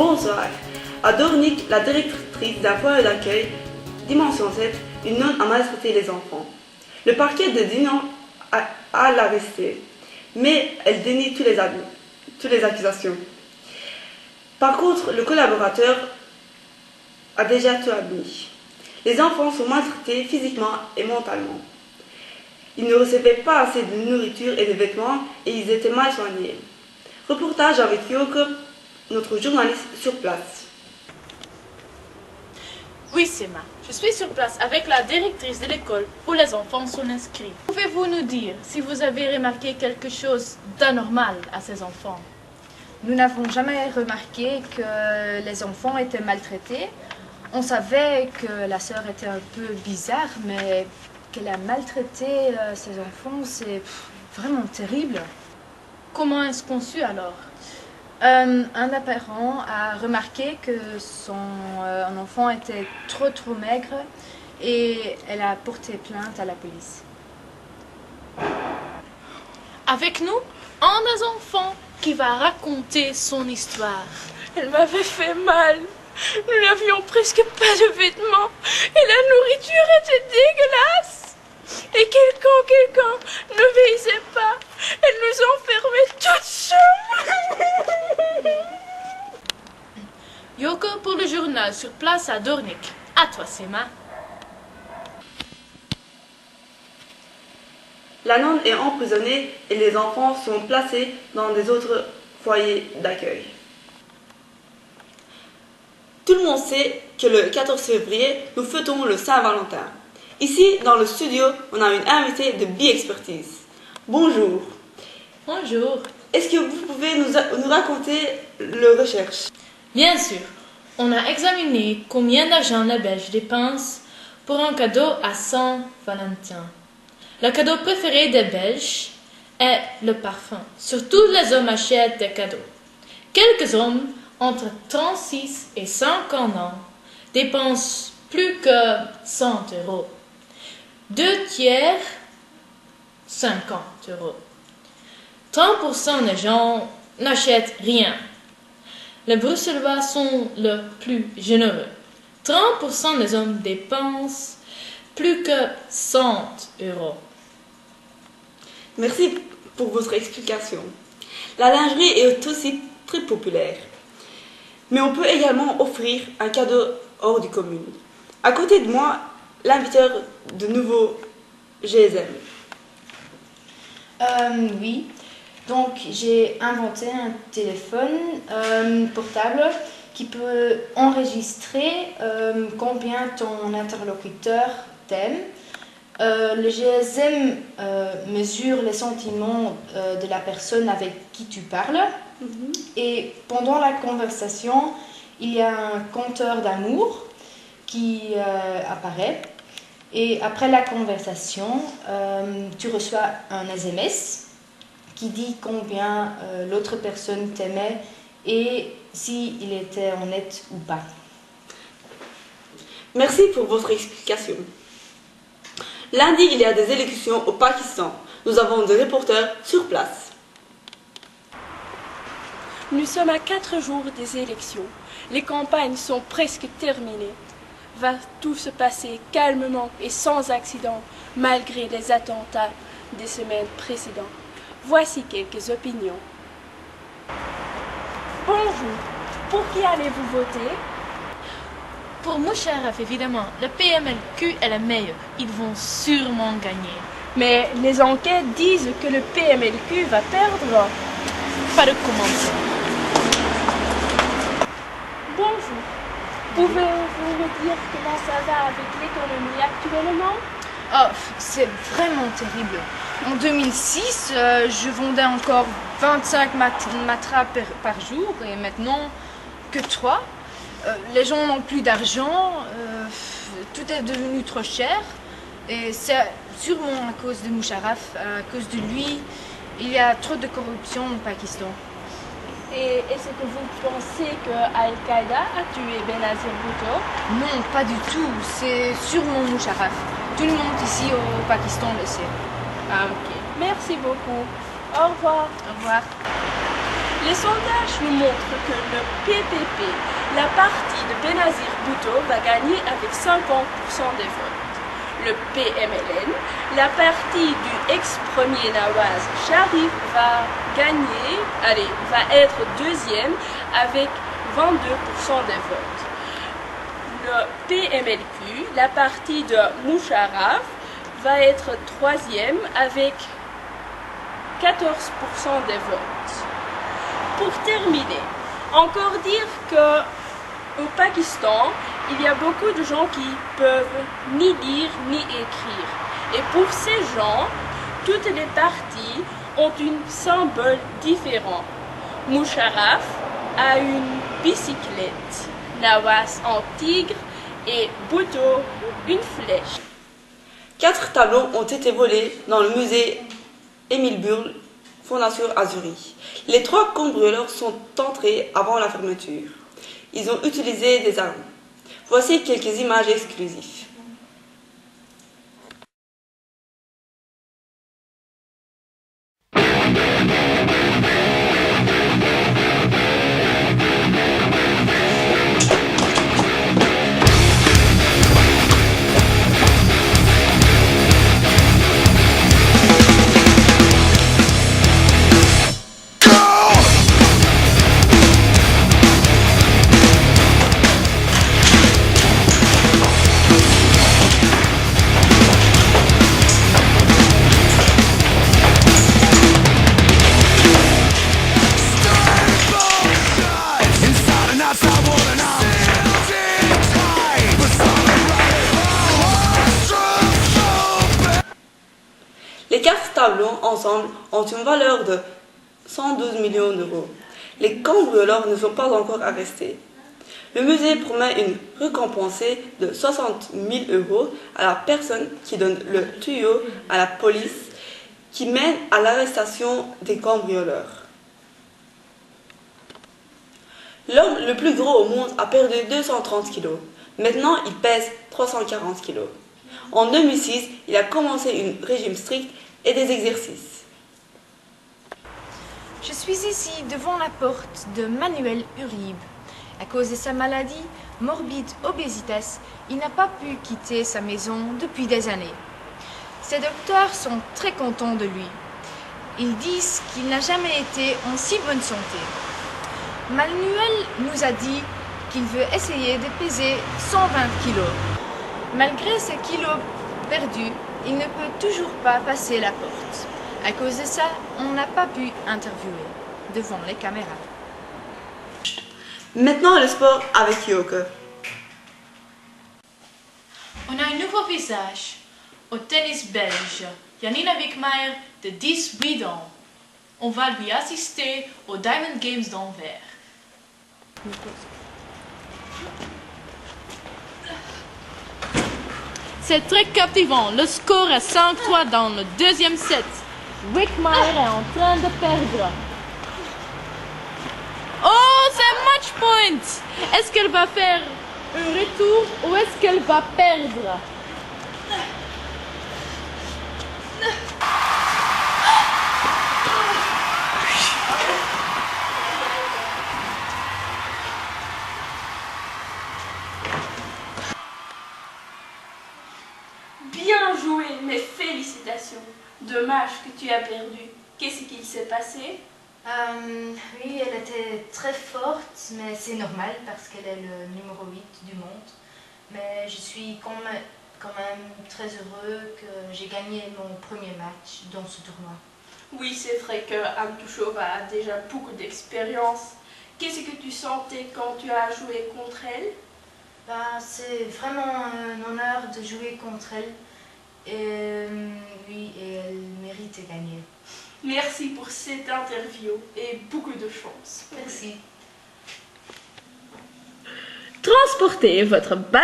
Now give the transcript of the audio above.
Bonsoir. À Dornic, la directrice d'un foyer d'accueil, Dimension 7, une nonne a maltraité les enfants. Le parquet de Dinan a l'arrêté, mais elle dénie toutes les accusations. Par contre, le collaborateur a déjà tout admis. Les enfants sont maltraités physiquement et mentalement. Ils ne recevaient pas assez de nourriture et de vêtements et ils étaient mal soignés. Reportage avec Yoko, notre journaliste sur place. Oui, Sema. Je suis sur place avec la directrice de l'école où les enfants sont inscrits. Pouvez-vous nous dire si vous avez remarqué quelque chose d'anormal à ces enfants? Nous n'avons jamais remarqué que les enfants étaient maltraités. On savait que la sœur était un peu bizarre, mais qu'elle a maltraité ses enfants, c'est vraiment terrible. Comment est-ce qu'on suit alors? Un des parents a remarqué que son enfant était trop maigre et elle a porté plainte à la police. Avec nous, un des enfants qui va raconter son histoire. Elle m'avait fait mal. Nous n'avions presque pas de vêtements et la nourriture était dégueulasse. Et quelqu'un n'obéissait pas. Elle nous enfermait toutes seules. Yoko pour le journal sur place à Dornic. À toi, Sema. La nonne est emprisonnée et les enfants sont placés dans des autres foyers d'accueil. Tout le monde sait que le 14 février, nous fêtons le Saint-Valentin. Ici, dans le studio, on a une invitée de Bi-Expertise. Bonjour. Bonjour. Est-ce que vous pouvez nous raconter le recherche? Bien sûr. On a examiné combien d'argent les Belges dépensent pour un cadeau à Saint-Valentin. Le cadeau préféré des Belges est le parfum. Surtout les hommes achètent des cadeaux. Quelques hommes entre 36 et 50 ans dépensent plus que 100 €. 2/3, 50 €. 30% des gens n'achètent rien. Les Bruxellois sont le plus généreux. 30% des hommes dépensent plus que 100 €. Merci pour votre explication. La lingerie est aussi très populaire. Mais on peut également offrir un cadeau hors du commun. À côté de moi, l'inviteur de nouveau GSM. Oui, donc j'ai inventé un téléphone portable qui peut enregistrer combien ton interlocuteur t'aime. Le GSM mesure les sentiments de la personne avec qui tu parles. Et pendant la conversation, il y a un compteur d'amour qui apparaît. Et après la conversation, tu reçois un SMS qui dit combien l'autre personne t'aimait et s'il était honnête ou pas. Merci pour votre explication. Lundi, il y a des élections au Pakistan. Nous avons des reporters sur place. Nous sommes à 4 jours des élections. Les campagnes sont presque terminées. Va tout se passer calmement et sans accident, malgré les attentats des semaines précédentes? Voici quelques opinions. Bonjour, pour qui allez-vous voter? Pour Moucharaf, évidemment, le PMLQ est le meilleur. Ils vont sûrement gagner. Mais les enquêtes disent que le PMLQ va perdre. Pas de commentaire. Bonjour, pouvez-vous me dire comment ça va avec l'économie actuellement? Oh, c'est vraiment terrible. En 2006, je vendais encore 25 matras par jour et maintenant que 3. Les gens n'ont plus d'argent, tout est devenu trop cher et c'est sûrement à cause de Moucharaf, à cause de lui, il y a trop de corruption au Pakistan. Et est-ce que vous pensez que Al-Qaïda a tué Benazir Bhutto? Non, pas du tout, c'est sûrement Moucharaf. Tout le monde ici au Pakistan le sait. Ah ok, merci beaucoup. Au revoir. Au revoir. Les sondages nous montrent que le PPP, la partie de Benazir Bhutto, va gagner avec 50% des votes. Le PMLN, la partie du ex-premier Nawaz Sharif, va être deuxième avec 22% des votes. Le PMLQ, la partie de Musharraf, va être troisième avec 14% des votes. Pour terminer, encore dire qu'au Pakistan, il y a beaucoup de gens qui peuvent ni lire ni écrire. Et pour ces gens, toutes les parties ont un symbole différent. Musharraf a une bicyclette, Nawaz un tigre et Bhutto une flèche. 4 tableaux ont été volés dans le musée Émile Burle, Fondation Azzurri. Les 3 cambrioleurs sont entrés avant la fermeture. Ils ont utilisé des armes. Voici quelques images exclusives. Les 4 tableaux ensemble ont une valeur de 112 millions d'euros. Les cambrioleurs ne sont pas encore arrestés. Le musée promet une récompense de 60 000 euros à la personne qui donne le tuyau à la police qui mène à l'arrestation des cambrioleurs. L'homme le plus gros au monde a perdu 230 kg. Maintenant, il pèse 340 kg. En 2006, il a commencé un régime strict et des exercices. Je suis ici devant la porte de Manuel Uribe. À cause de sa maladie, morbide obesitas, il n'a pas pu quitter sa maison depuis des années. Ses docteurs sont très contents de lui. Ils disent qu'il n'a jamais été en si bonne santé. Manuel nous a dit qu'il veut essayer de peser 120 kilos. Malgré ces kilos perdus, il ne peut toujours pas passer la porte. À cause de ça, on n'a pas pu interviewer devant les caméras. Maintenant, le sport avec Yoke. On a un nouveau visage au tennis belge, Janina Wickmeijer de 18 ans. On va lui assister aux Diamond Games d'Anvers. C'est très captivant. Le score est 5-3 dans le deuxième set. Wickmeijer est en train de perdre. Oh, c'est match point! Est-ce qu'elle va faire un retour ou est-ce qu'elle va perdre? Bien joué, mes félicitations. Dommage que tu as perdu. Qu'est-ce qu'il s'est passé? Oui, elle était très forte, mais c'est normal parce qu'elle est le numéro 8 du monde. Mais je suis quand même très heureux que j'ai gagné mon premier match dans ce tournoi. Oui, c'est vrai que Anne Touchova a déjà beaucoup d'expérience. Qu'est-ce que tu sentais quand tu as joué contre elle? C'est vraiment un honneur de jouer contre elle. Et oui, et elle mérite de gagner. Merci pour cette interview et beaucoup de chance. Merci. Transportez votre balle